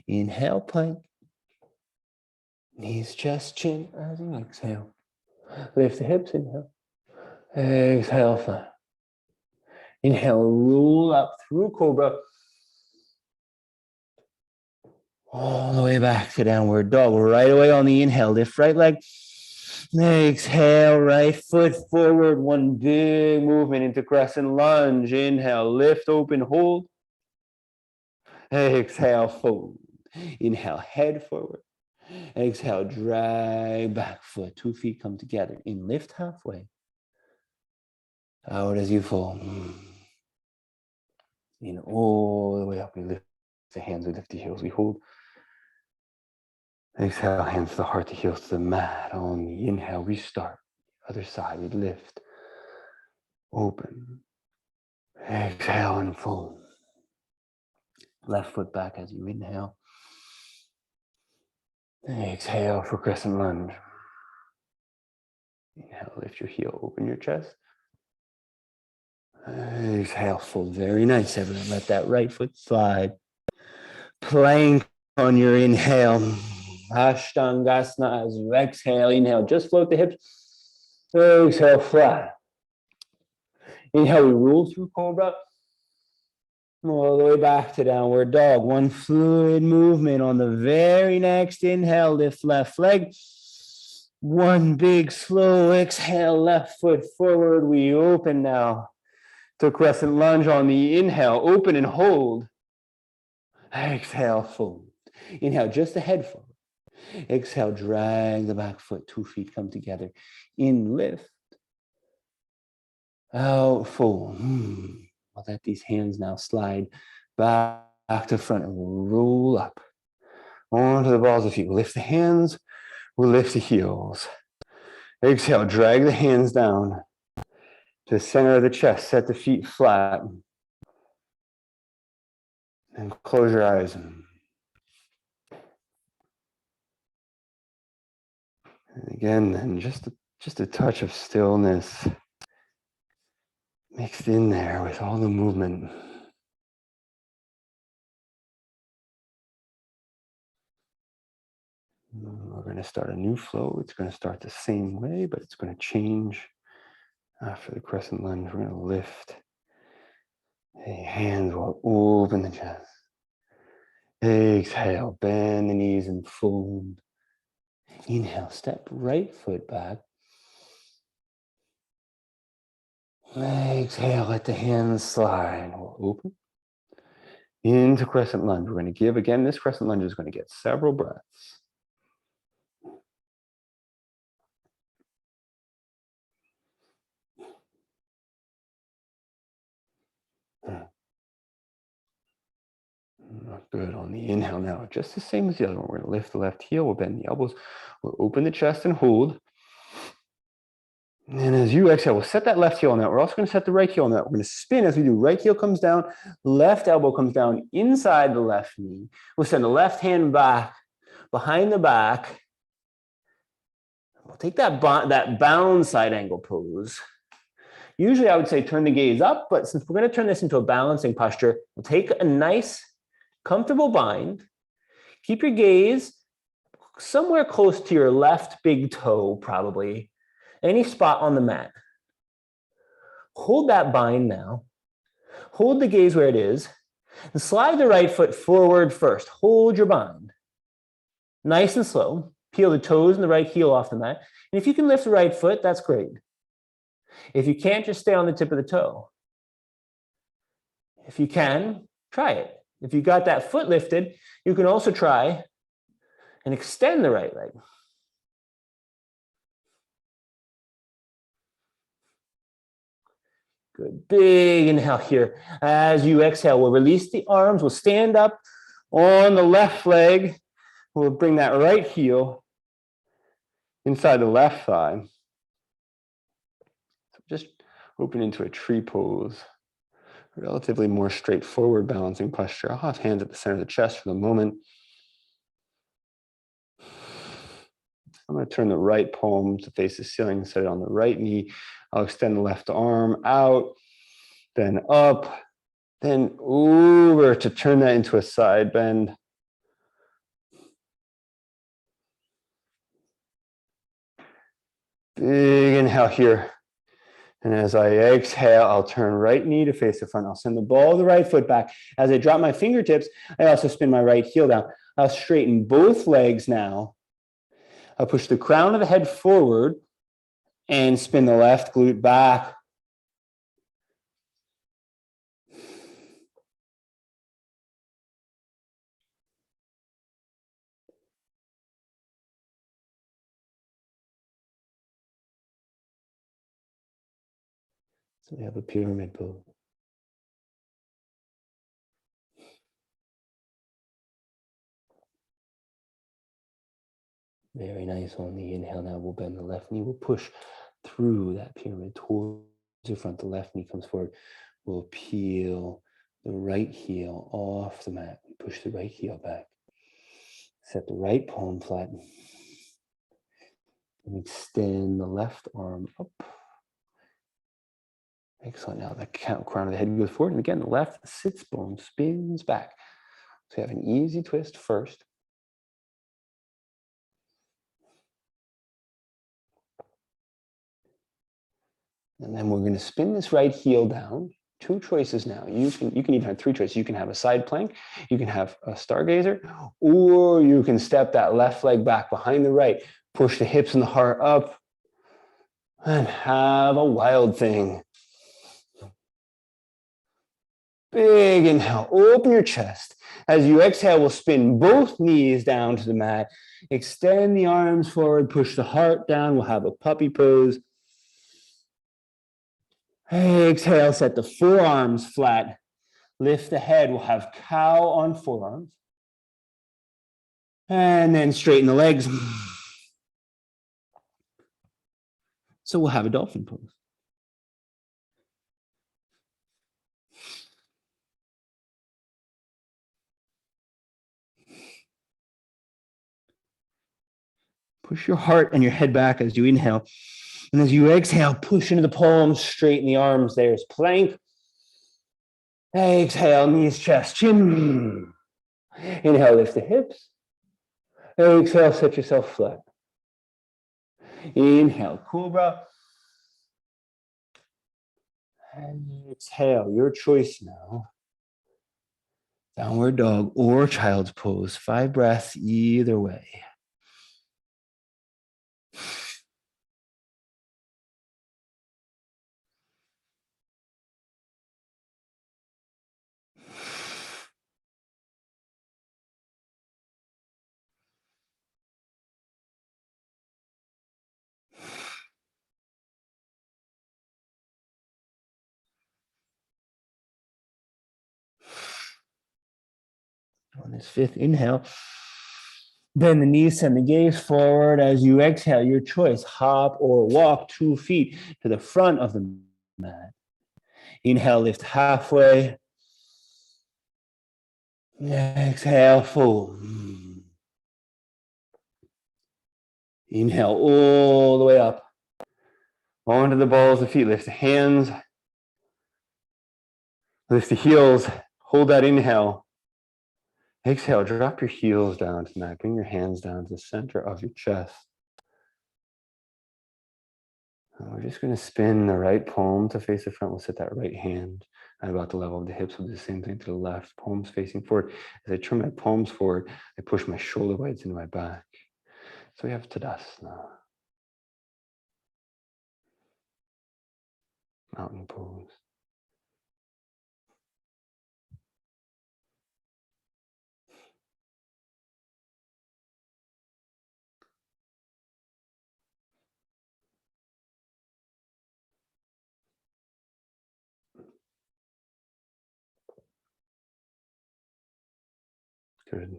Inhale, plank. Knees, chest, chin, rising. Exhale. Lift the hips, inhale. Exhale, flat. Inhale, roll up through cobra. All the way back to downward dog. Right away on the inhale, lift right leg. Exhale, right foot forward. One big movement into crescent lunge. Inhale, lift, open, hold. Exhale, fold. Inhale, head forward. Exhale, drag back foot. 2 feet come together. In, lift halfway. Out as you fall. In, all the way up. We lift the hands, we lift the heels, we hold. Exhale, hands to the heart, the heels to the mat. On the inhale, we start. Other side, we lift. Open. Exhale and fold. Left foot back as you inhale. Exhale for crescent lunge. Inhale, lift your heel, open your chest. Exhale, fold. Very nice, everyone. Let that right foot slide. Plank on your inhale. Ashtangasana as you exhale. Inhale, just float the hips. Exhale, flat. Inhale, we roll through cobra. All the way back to downward dog. One fluid movement on the very next inhale. Lift left leg. One big slow exhale. Left foot forward. We open now to crescent lunge on the inhale. Open and hold. Exhale, fold. Inhale, just the head forward. Exhale, drag the back foot. 2 feet come together. In, lift. Out, fold. I'll let these hands now slide back to front and we'll roll up onto the balls of feet. We'll lift the hands, we'll lift the heels. Exhale, drag the hands down to the center of the chest. Set the feet flat. And close your eyes. And again, then just a touch of stillness mixed in there with all the movement. We're going to start a new flow. It's going to start the same way, but it's going to change after the crescent lunge. We're going to lift. Hands will open the chest. Exhale, bend the knees and fold. Inhale, step right foot back. Exhale, let the hands slide. We'll open into crescent lunge. We're going to give again. This crescent lunge is going to get several breaths. Good. On the inhale now, just the same as the other one. We're going to lift the left heel. We'll bend the elbows. We'll open the chest and hold. And as you exhale, we'll set that left heel on that. We're also going to set the right heel on that. We're going to spin as we do. Right heel comes down, left elbow comes down inside the left knee. We'll send the left hand back, behind the back. We'll take that bound side angle pose. Usually I would say turn the gaze up, but since we're going to turn this into a balancing posture, we'll take a nice, comfortable bind. Keep your gaze somewhere close to your left big toe, probably. Any spot on the mat. Hold that bind now. Hold the gaze where it is. And slide the right foot forward first. Hold your bind. Nice and slow. Peel the toes and the right heel off the mat. And if you can lift the right foot, that's great. If you can't, just stay on the tip of the toe. If you can, try it. If you got that foot lifted, you can also try and extend the right leg. Good. Big inhale here. As you exhale, we'll release the arms. We'll stand up on the left leg. We'll bring that right heel inside the left thigh. So just open into a tree pose. Relatively more straightforward balancing posture. I'll have hands at the center of the chest for the moment. I'm going to turn the right palm to face the ceiling and set it on the right knee. I'll extend the left arm out, then up, then over to turn that into a side bend. Big inhale here. And as I exhale, I'll turn right knee to face the front. I'll send the ball of the right foot back. As I drop my fingertips, I also spin my right heel down. I'll straighten both legs now. I'll push the crown of the head forward and spin the left glute back. So we have a pyramid pose. Very nice. On the inhale now, we'll bend the left knee. We'll push through that pyramid towards the front. The left knee comes forward. We'll peel the right heel off the mat. Push the right heel back. Set the right palm flat. And extend the left arm up. Excellent. Now the crown of the head goes forward. And again, the left sits bone spins back. So you have an easy twist first. And then we're going to spin this right heel down. Two choices now. You can even have three choices. You can have a side plank, you can have a stargazer, or you can step that left leg back behind the right, push the hips and the heart up, and have a wild thing. Big inhale, open your chest. As you exhale, we'll spin both knees down to the mat. Extend the arms forward, push the heart down. We'll have a puppy pose. Exhale, set the forearms flat. Lift the head. We'll have cow on forearms. And then straighten the legs. So we'll have a dolphin pose. Push your heart and your head back as you inhale. And as you exhale, push into the palms, straighten the arms. There's plank. Exhale, knees, chest, chin. Inhale, lift the hips. Exhale, set yourself flat. Inhale, cobra. And exhale, your choice now. Downward dog or child's pose. 5 breaths either way. On this fifth inhale, bend the knees, send the gaze forward. As you exhale, your choice, hop or walk 2 feet to the front of the mat. Inhale, lift halfway. Exhale, full. Inhale all the way up. Onto the balls of feet. Lift the hands. Lift the heels. Hold that inhale. Exhale, drop your heels down to the mat. Bring your hands down to the center of your chest. And we're just going to spin the right palm to face the front. We'll set that right hand at about the level of the hips. We'll do the same thing to the left. Palms facing forward. As I turn my palms forward, I push my shoulder blades into my back. So we have Tadasana. Mountain pose. Good.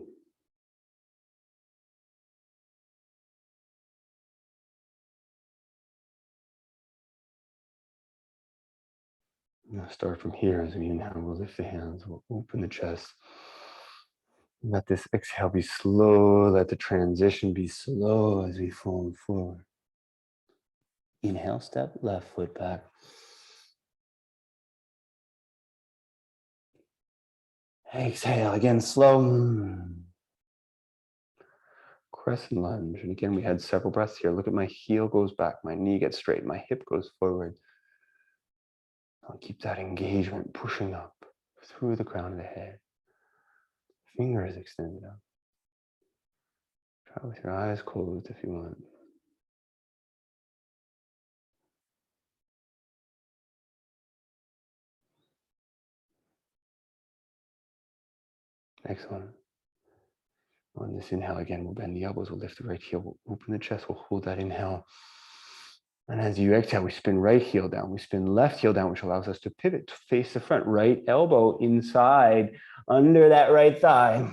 Now start from here. As we inhale, we'll lift the hands, we'll open the chest. Let this exhale be slow. Let the transition be slow as we fold forward. Inhale, step left foot back. Exhale, again, slow. Crescent lunge. And again, we had several breaths here. Look at my heel goes back, my knee gets straight, my hip goes forward. I'll keep that engagement pushing up through the crown of the head. Fingers extended up. Try with your eyes closed if you want. Excellent. On this inhale, again, we'll bend the elbows, we'll lift the right heel, we'll open the chest, we'll hold that inhale. And as you exhale, we spin right heel down, we spin left heel down, which allows us to pivot to face the front. Right elbow inside, under that right thigh.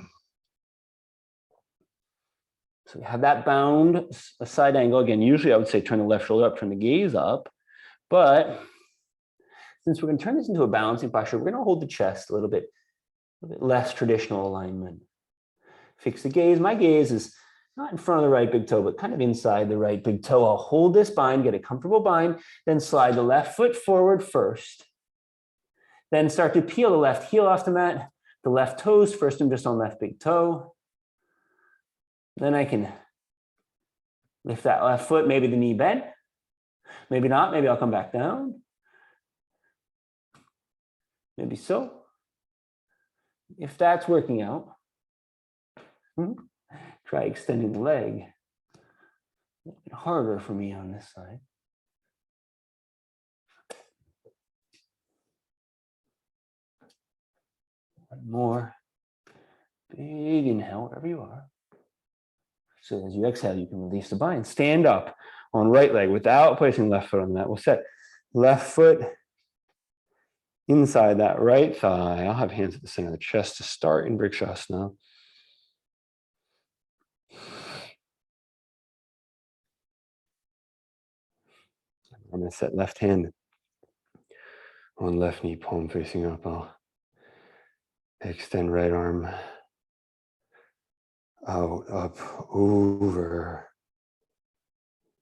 So we have that bound, a side angle. Again, usually I would say turn the left shoulder up, turn the gaze up. But since we're going to turn this into a balancing posture, we're going to hold the chest a little bit less traditional alignment. Fix the gaze. My gaze is not in front of the right big toe, but kind of inside the right big toe. I'll hold this bind, get a comfortable bind, then slide the left foot forward first. Then start to peel the left heel off the mat, the left toes, first I'm just on left big toe. Then I can lift that left foot, maybe the knee bent, maybe not, maybe I'll come back down. Maybe so. If that's working out, try extending the leg. A bit harder for me on this side. One more. Big inhale, wherever you are. So as you exhale, you can release the bind. Stand up on right leg without placing left foot on the mat. We'll set left foot inside that right thigh. I'll have hands at the center of the chest to start in Vrikshasana. I'm going to set left hand on left knee, palm facing up. I'll extend right arm out, up, over.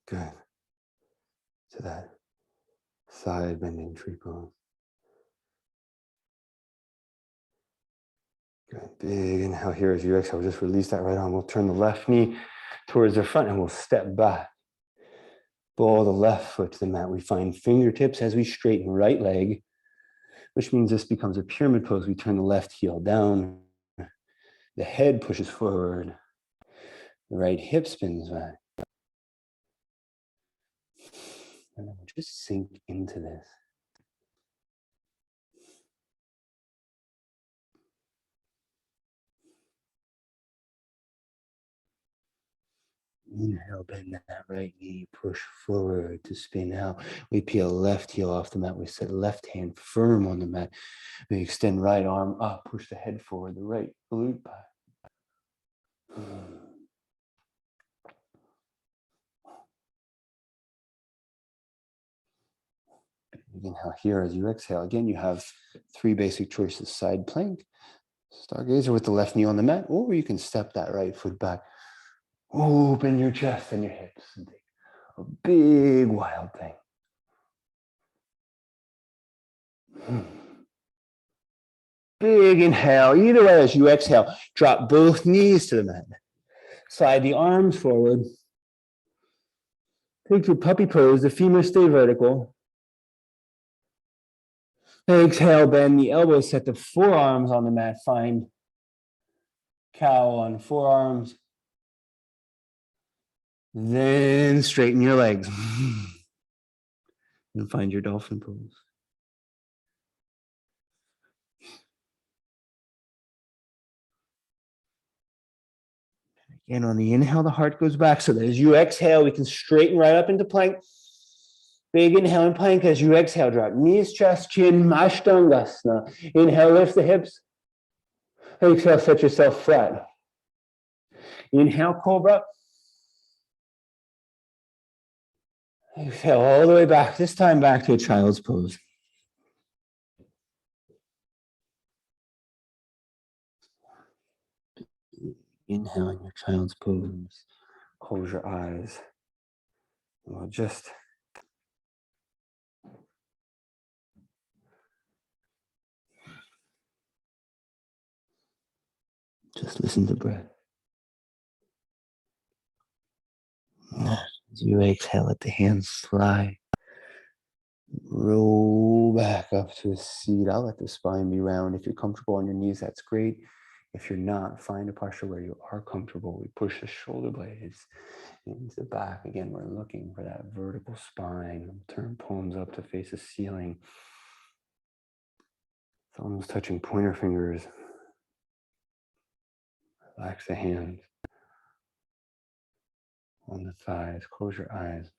Good. To that side bending tree pose. Good. Big inhale here as you exhale. Just release that right arm. We'll turn the left knee towards the front and we'll step back. Ball the left foot to the mat. We find fingertips as we straighten right leg, which means this becomes a pyramid pose. We turn the left heel down. The head pushes forward. The right hip spins back. And then we'll just sink into this. Inhale, bend that right knee, push forward to spin out. We peel left heel off the mat. We set left hand firm on the mat. We extend right arm up, push the head forward, the right glute back. Inhale here as you exhale. Again, you have three basic choices: side plank, stargazer with the left knee on the mat, or you can step that right foot back. Open your chest and your hips and take a big wild thing. Big inhale. Either way, as you exhale, drop both knees to the mat. Slide the arms forward. Take your puppy pose. The femurs stay vertical. Exhale, bend the elbows, set the forearms on the mat. Find cow on forearms. Then straighten your legs. And find your dolphin pose. Again, on the inhale, the heart goes back. So that as you exhale, we can straighten right up into plank. Big inhale in plank. As you exhale, drop knees, chest, chin, Ashtangasana. Inhale, lift the hips. Exhale, set yourself flat. Inhale, cobra. Exhale all the way back, this time back to a child's pose. Inhale in your child's pose. Close your eyes. We'll just listen to breath. As you exhale, let the hands slide. Roll back up to a seat. I'll let the spine be round. If you're comfortable on your knees, that's great. If you're not, find a posture where you are comfortable. We push the shoulder blades into the back. Again, we're looking for that vertical spine. Turn palms up to face the ceiling. Thumbs touching pointer fingers. Relax the hands on the thighs. Close your eyes.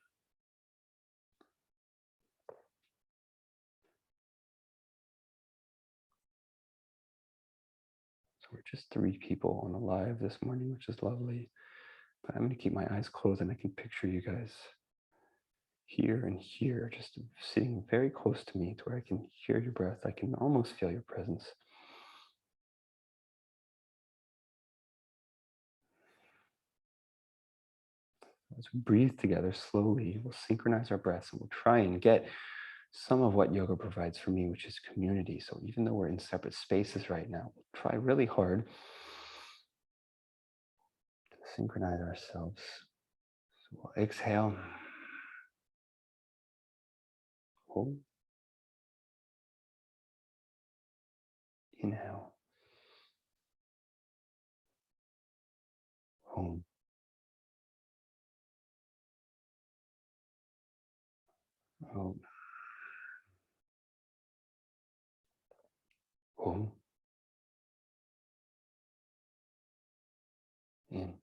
So we're just 3 people on the live this morning, which is lovely. But I'm going to keep my eyes closed and I can picture you guys here and here, just sitting very close to me to where I can hear your breath. I can almost feel your presence. As we breathe together slowly, we'll synchronize our breaths and we'll try and get some of what yoga provides for me, which is community. So even though we're in separate spaces right now, we'll try really hard to synchronize ourselves. So we'll exhale, hold, inhale, hold, hold, hold, in.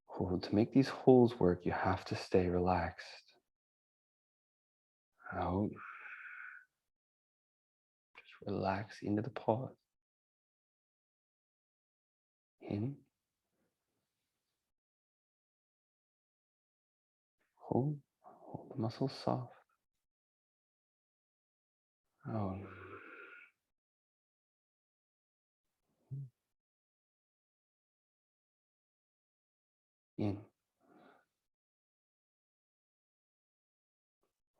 Hold. To make these holds work, you have to stay relaxed. Out. Just relax into the pause. In. Hold. Hold the muscles soft. Out. In.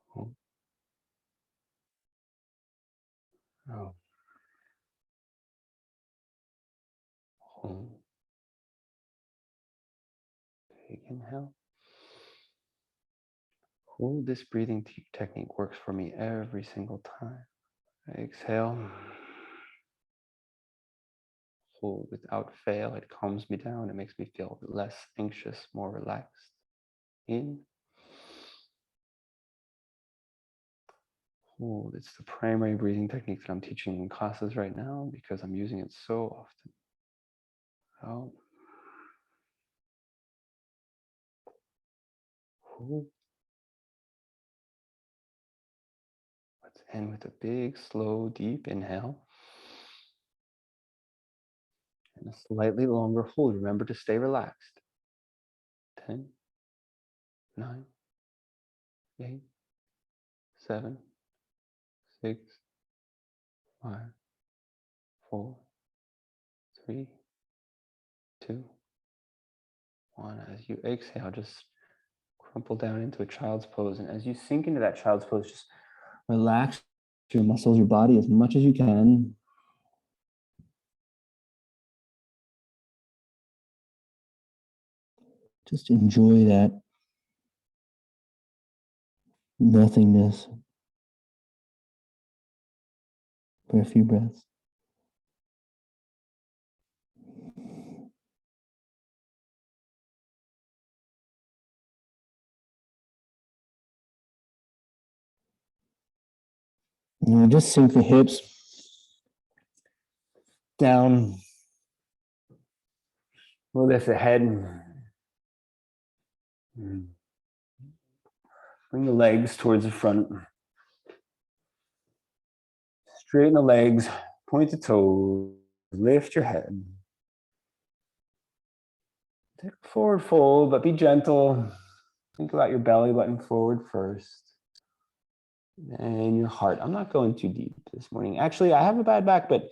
Hold. Out. Hold. Big inhale. Hold. This breathing technique works for me every single time. Exhale. Hold without fail. It calms me down. It makes me feel less anxious, more relaxed. In. Hold. It's the primary breathing technique that I'm teaching in classes right now because I'm using it so often. Out. Hold. Let's end with a big, slow, deep inhale. And a slightly longer hold. Remember to stay relaxed. 10, 9, 8, 7, 6, 5, 4, 3, 2, 1. As you exhale, just crumple down into a child's pose. And as you sink into that child's pose, just relax your muscles, your body as much as you can. Just enjoy that nothingness for a few breaths. Now just sink the hips down. We'll lift the head. Bring the legs towards the front. Straighten the legs, point the toes, lift your head. Take a forward fold, but be gentle. Think about your belly button forward first. And your heart. I'm not going too deep this morning. Actually, I have a bad back, but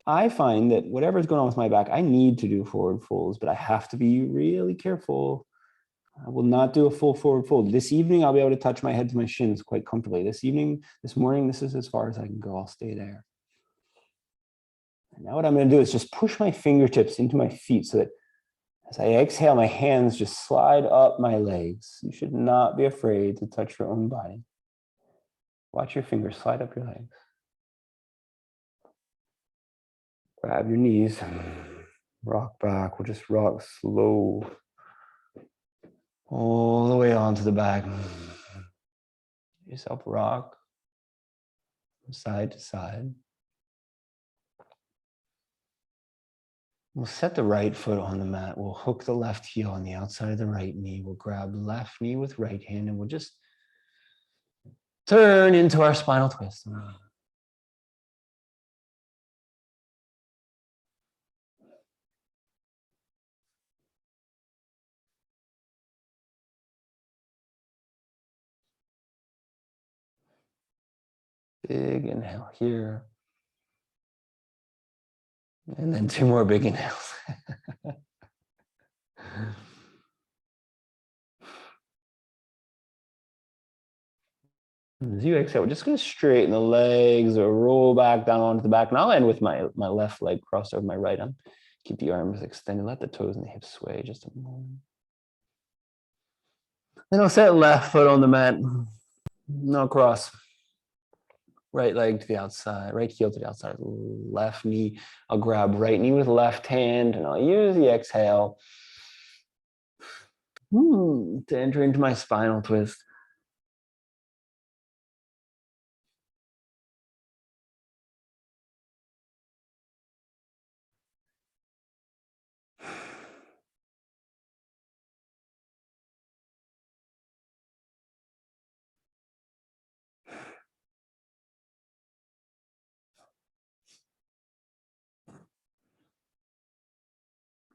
I find that whatever's going on with my back, I need to do forward folds, but I have to be really careful. I will not do a full forward fold. This evening, I'll be able to touch my head to my shins quite comfortably. This morning, this is as far as I can go. I'll stay there. And now what I'm going to do is just push my fingertips into my feet so that as I exhale, my hands just slide up my legs. You should not be afraid to touch your own body. Watch your fingers slide up your legs. Grab your knees, rock back. We'll just rock slow all the way onto the back. Yourself rock from side to side. We'll set the right foot on the mat. We'll hook the left heel on the outside of the right knee. We'll grab left knee with right hand, and we'll just turn into our spinal twist. Big inhale here. And then 2 more big inhales. As you exhale, we're just going to straighten the legs or roll back down onto the back. And I'll end with my left leg crossed over my right arm. Keep the arms extended. Let the toes and the hips sway just a moment. Then I'll set left foot on the mat. No cross. Right leg to the outside, right heel to the outside, left knee. I'll grab right knee with left hand, and I'll use the exhale to enter into my spinal twist.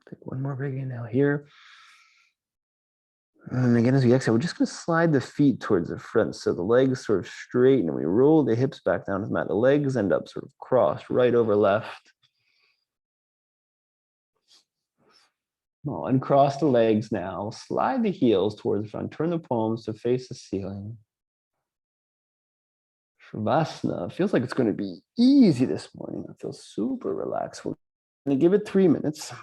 Take one more big inhale here. And again, as we exhale, we're just going to slide the feet towards the front. So the legs sort of straighten and we roll the hips back down to the mat. The legs end up sort of crossed right over left. Well, uncross the legs now. Slide the heels towards the front. Turn the palms to face the ceiling. Shavasana feels like it's going to be easy this morning. I feel super relaxed. We're going to give it 3 minutes.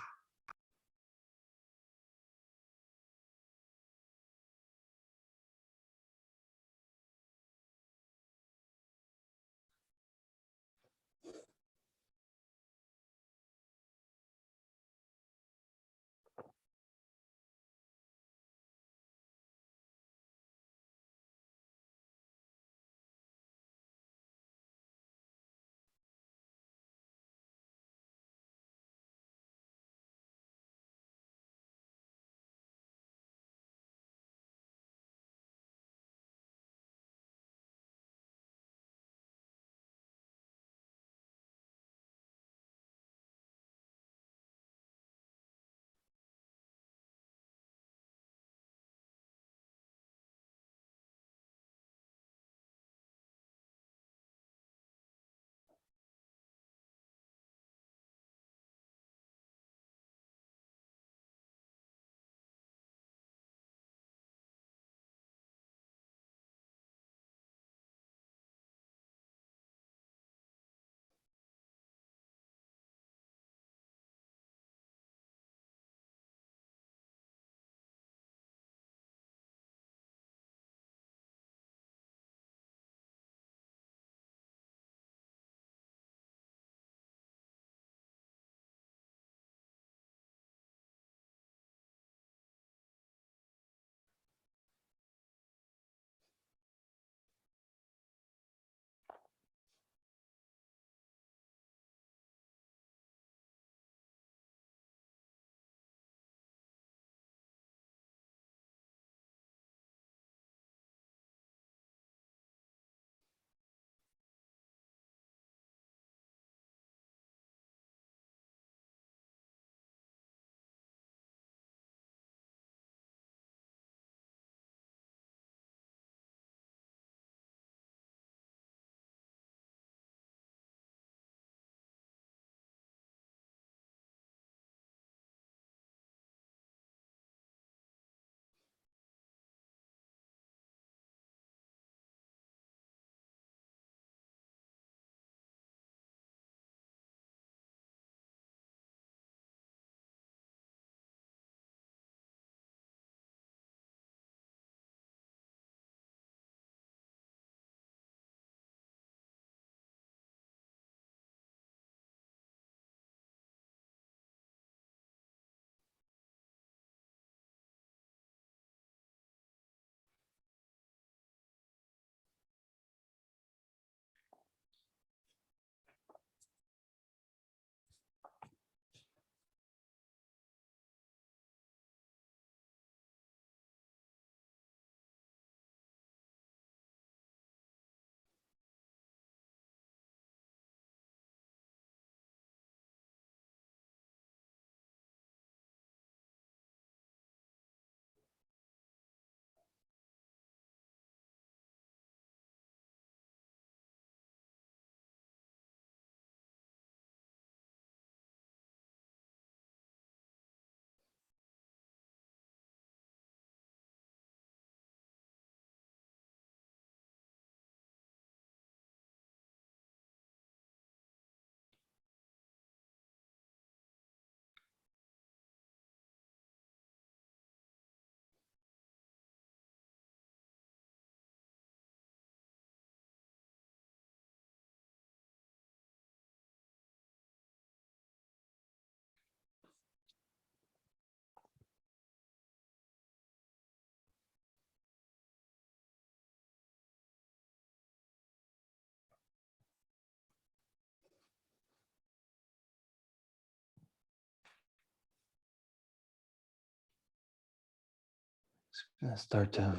Start to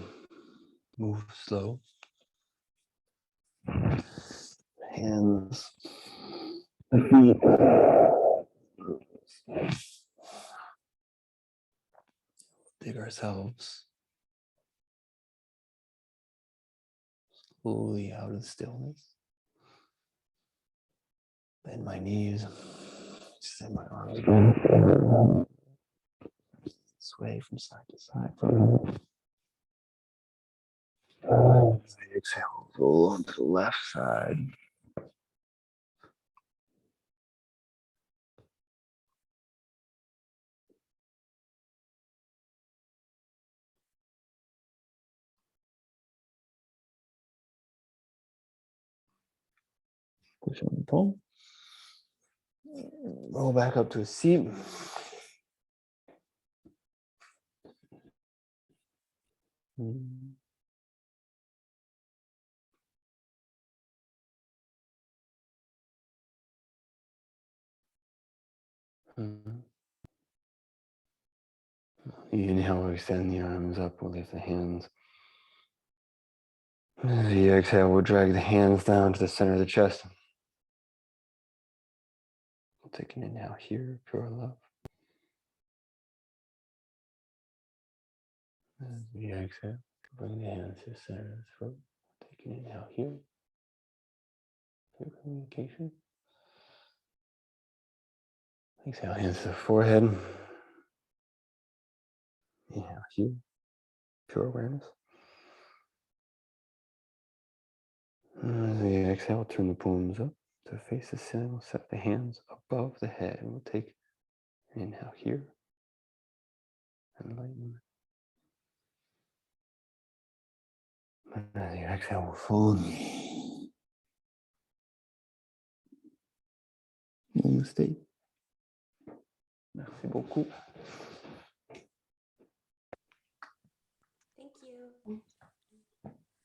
move slow. Hands, feet. Dig ourselves slowly out of the stillness. Bend my knees. Send my arms around. Sway from side to side. Exhale, roll onto the left side. Push on the palm. Roll back up to a seat. Inhale, we extend the arms up, we'll lift the hands. As you exhale, we'll drag the hands down to the center of the chest. We'll take an inhale here, pure love. As we exhale, bring the hands to the center of the throat. Take an inhale here, pure communication. Exhale, hands to the forehead. Inhale here, pure awareness. As we exhale, turn the palms up to face the ceiling. We'll set the hands above the head. And we'll take an inhale here. Enlightenment. As you exhale, we'll fold. Namaste. Merci beaucoup.